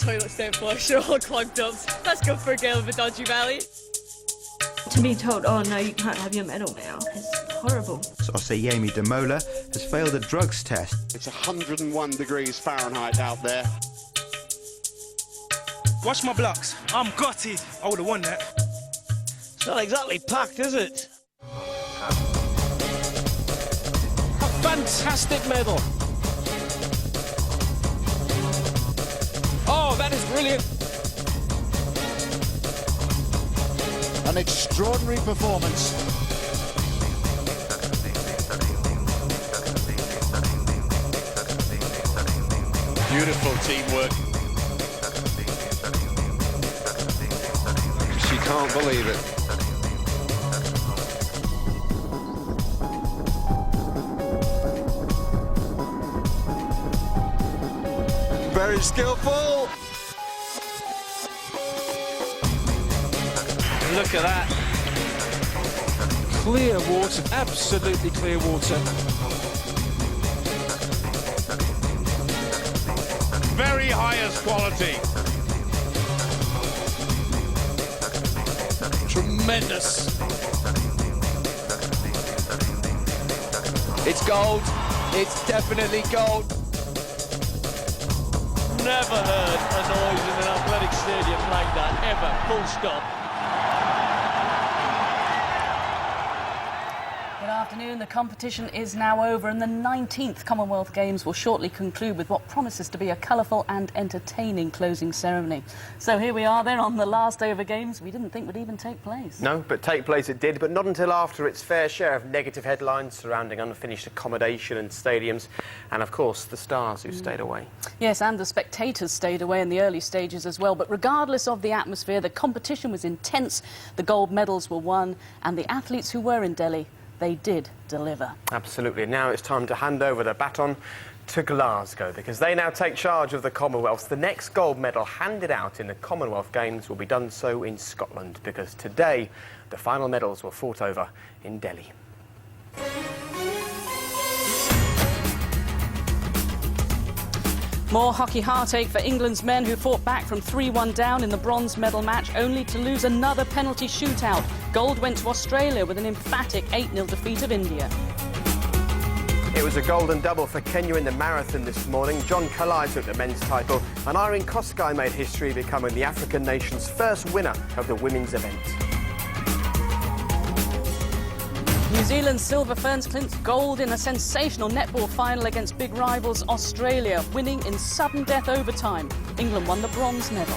Toilets don't flush, they're all clogged up. That's good for a girl with a dodgy belly. To be told, oh no, you can't have your medal now, is horrible. Oseyemi Demola has failed a drugs test. It's 101 degrees Fahrenheit out there. Watch my blocks. I'm gutted. I would have won that. It's not exactly packed, is it? A fantastic medal. Oh, that is brilliant. An extraordinary performance. Beautiful teamwork. She can't believe it. Very skillful. Look at that. Clear water, absolutely clear water. Very highest quality. Tremendous. It's gold. It's definitely gold. Never heard a noise in an athletic stadium like that, ever. Full stop. Good afternoon. The competition is now over and the 19th Commonwealth Games will shortly conclude with what promises to be a colourful and entertaining closing ceremony. So here we are then on the last day of the Games we didn't think would even take place. No, but take place it did, but not until after its fair share of negative headlines surrounding unfinished accommodation and stadiums, and of course the stars who stayed away. Yes, and the spectators stayed away in the early stages as well, but regardless of the atmosphere, the competition was intense, the gold medals were won, and the athletes who were in Delhi, they did deliver. Absolutely. Now it's time to hand over the baton to Glasgow, because they now take charge of the Commonwealth. The next gold medal handed out in the Commonwealth Games will be done so in Scotland, because today the final medals were fought over in Delhi. More hockey heartache for England's men, who fought back from 3-1 down in the bronze medal match, only to lose another penalty shootout. Gold went to Australia with an emphatic 8-0 defeat of India. It was a golden double for Kenya in the marathon this morning. John Kalai took the men's title, and Irene Kosgei made history, becoming the African nation's first winner of the women's event. New Zealand's Silver Ferns clinched gold in a sensational netball final against big rivals Australia, winning in sudden death overtime. England won the bronze medal.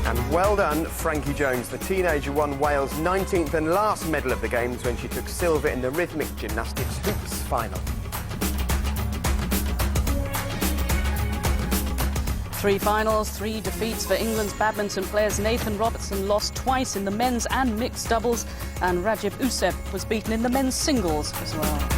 And well done, Frankie Jones. The teenager won Wales' 19th and last medal of the Games when she took silver in the rhythmic gymnastics hoops final. 3 finals, 3 defeats for England's badminton players. Nathan Robertson lost twice in the men's and mixed doubles, and Rajiv Usep was beaten in the men's singles as well.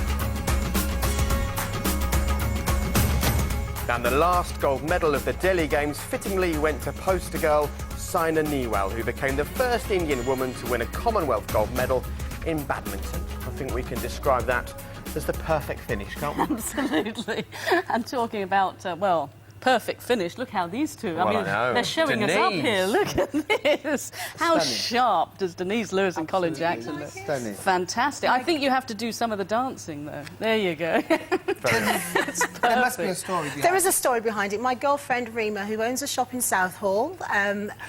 And the last gold medal of the Delhi Games fittingly went to poster girl Saina Nehwal, who became the first Indian woman to win a Commonwealth gold medal in badminton. I think we can describe that as the perfect finish, can't we? Absolutely. And talking about, well, perfect finish. Look how these two, I mean, they're showing us up here. Look at this. How sharp does Denise Lewis and Colin Jackson look? Stunning. Fantastic. I think you have to do some of the dancing, though. There you go. There must be a story behind it. There is a story behind it. My girlfriend Rima, who owns a shop in Southall,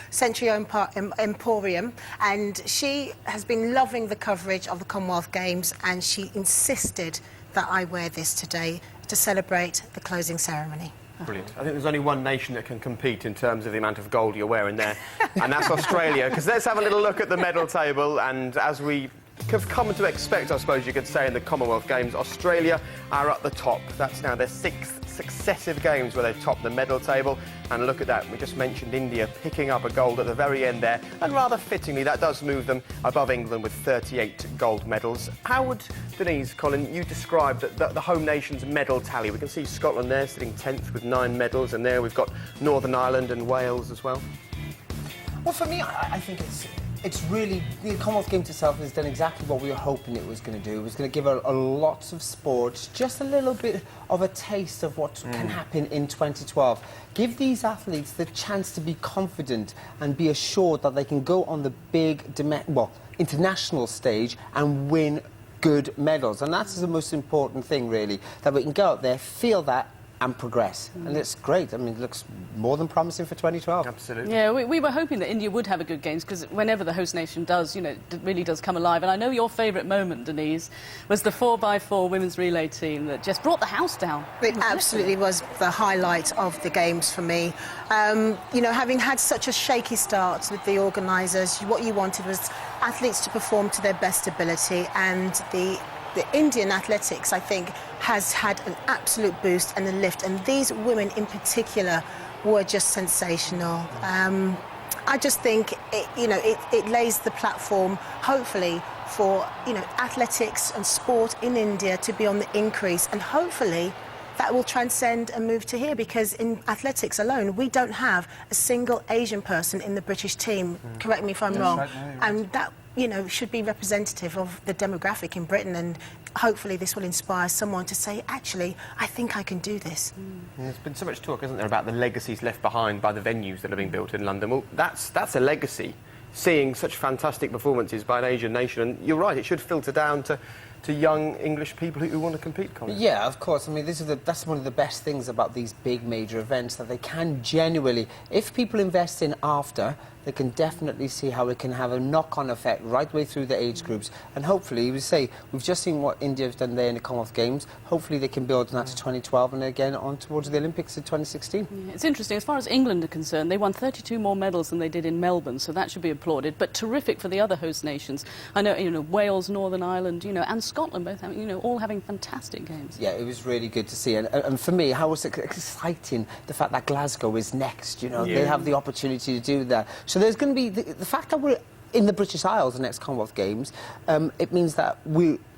Century Emporium, and she has been loving the coverage of the Commonwealth Games, and she insisted that I wear this today to celebrate the closing ceremony. Brilliant. I think there's only one nation that can compete in terms of the amount of gold you're wearing there, and that's Australia. Because let's have a little look at the medal table, and as we have come to expect, I suppose you could say, in the Commonwealth Games, Australia are at the top. That's now their 6th successive games where they've topped the medal table, and look at that, we just mentioned India picking up a gold at the very end there, and rather fittingly that does move them above England with 38 gold medals. How would, Denise, Colin, you describe the home nation's medal tally? We can see Scotland there sitting 10th with 9 medals, and there we've got Northern Ireland and Wales as well. Well, for me, I think It's really, the Commonwealth Games itself has done exactly what we were hoping it was going to do. It was going to give a lots of sports just a little bit of a taste of what can happen in 2012. Give these athletes the chance to be confident and be assured that they can go on the big, international stage and win good medals. And that's the most important thing, really, that we can go out there, feel that, and progress. And it's great. I mean, it looks more than promising for 2012. Absolutely. Yeah, we were hoping that India would have a good games, because whenever the host nation does, you know, it really does come alive. And I know your favourite moment, Denise, was the 4x4 women's relay team that just brought the house down. It absolutely was the highlight of the games for me. You know, having had such a shaky start with the organisers, what you wanted was athletes to perform to their best ability, and the Indian athletics, I think, has had an absolute boost and a lift, and these women in particular were just sensational. I just think it lays the platform, hopefully, for athletics and sport in India to be on the increase, and hopefully that will transcend and move to here, because in athletics alone we don't have a single Asian person in the British team. Correct me if I'm wrong. Right, no, you're right. And that should be representative of the demographic in Britain, and hopefully this will inspire someone to say, actually, I think I can do this. There's been so much talk, isn't there, about the legacies left behind by the venues that are being built in London. Well, that's a legacy, seeing such fantastic performances by an Asian nation, and you're right, it should filter down to young English people who want to compete, Colin. Yeah, of course. I mean, that's one of the best things about these big major events, that they can genuinely, if people invest in after, they can definitely see how it can have a knock-on effect right way through the age groups. And hopefully, we say, we've just seen what India have done there in the Commonwealth Games. Hopefully they can build on that to 2012 and again on towards the Olympics in 2016. Yeah, it's interesting. As far as England are concerned, they won 32 more medals than they did in Melbourne, so that should be applauded. But terrific for the other host nations. I know, Wales, Northern Ireland, and Scotland both having, all having fantastic games. Yeah, it was really good to see. And for me, how was it exciting the fact that Glasgow is next, They have the opportunity to do that. So there's going to be the fact that we're in the British Isles the next Commonwealth Games. It means that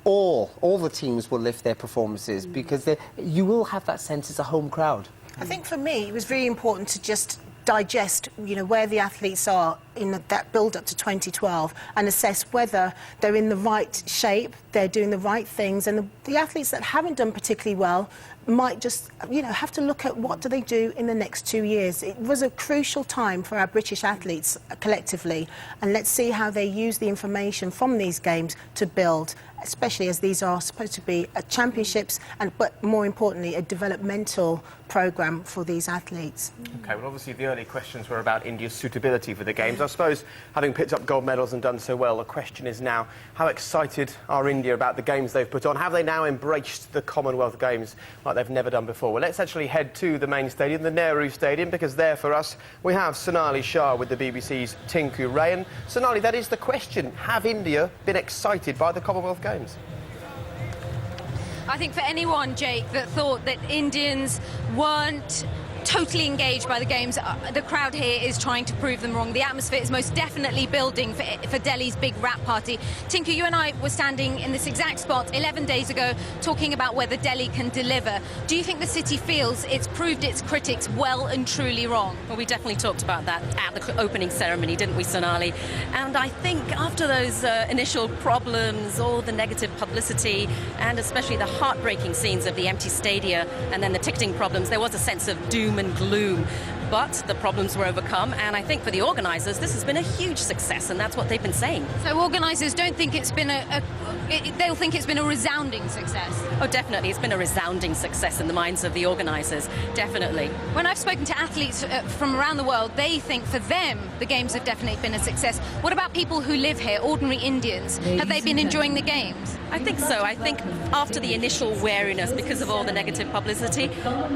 all the teams will lift their performances, because you will have that sense as a home crowd. I think for me it was really important to just digest, where the athletes are in that build-up to 2012 and assess whether they're in the right shape, they're doing the right things, and the athletes that haven't done particularly well might just, have to look at what do they do in the next 2 years. It was a crucial time for our British athletes collectively, and let's see how they use the information from these games to build, especially as these are supposed to be championships, but more importantly, a developmental programme for these athletes. OK, well, obviously the early questions were about India's suitability for the Games. I suppose, having picked up gold medals and done so well, the question is now, how excited are India about the Games they've put on? Have they now embraced the Commonwealth Games like they've never done before? Well, let's actually head to the main stadium, the Nehru Stadium, because there for us we have Sonali Shah with the BBC's Tinku Ray. And Sonali, that is the question. Have India been excited by the Commonwealth Games? I think for anyone, Jake, that thought that Indians weren't totally engaged by the games, the crowd here is trying to prove them wrong. The atmosphere is most definitely building for Delhi's big wrap party. Tinku, you and I were standing in this exact spot 11 days ago talking about whether Delhi can deliver. Do you think the city feels it's proved its critics well and truly wrong? Well, we definitely talked about that at the opening ceremony, didn't we, Sonali? And I think after those initial problems, all the negative publicity, and especially the heartbreaking scenes of the empty stadia and then the ticketing problems, there was a sense of doom and gloom. But the problems were overcome, and I think for the organisers this has been a huge success, and that's what they've been saying. So organisers don't think it's been they'll think it's been a resounding success? Oh, definitely. It's been a resounding success in the minds of the organisers, definitely. When I've spoken to athletes from around the world, they think for them the Games have definitely been a success. What about people who live here, ordinary Indians? Have they been enjoying the Games? I think so. I think after the initial wariness, because of all the negative publicity,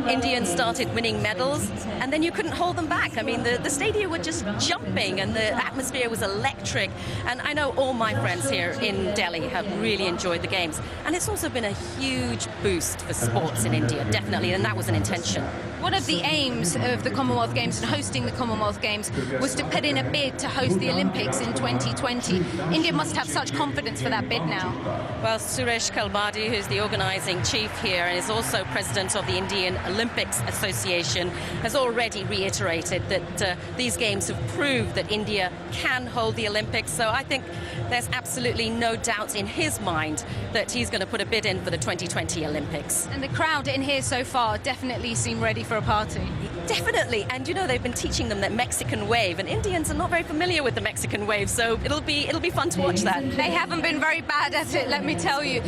Indians started winning medals, and then you couldn't hold them back. I mean, the stadia were just jumping, and the atmosphere was electric. And I know all my friends here in Delhi have really enjoyed the Games. And it's also been a huge boost for sports in India, definitely, and that was an intention. One of the aims of the Commonwealth Games and hosting the Commonwealth Games was to put in a bid to host the Olympics in 2020. India must have such confidence for that bid now. Well, Suresh Kalbadi, who's the organising chief here and is also president of the Indian Olympics Association, has already reiterated that these games have proved that India can hold the Olympics. So I think there's absolutely no doubt in his mind that he's going to put a bid in for the 2020 Olympics. And the crowd in here so far definitely seem ready for a party. Definitely, and you know they've been teaching them that Mexican wave, and Indians are not very familiar with the Mexican wave, so it'll be fun to watch that. They haven't been very bad at it, let me tell you.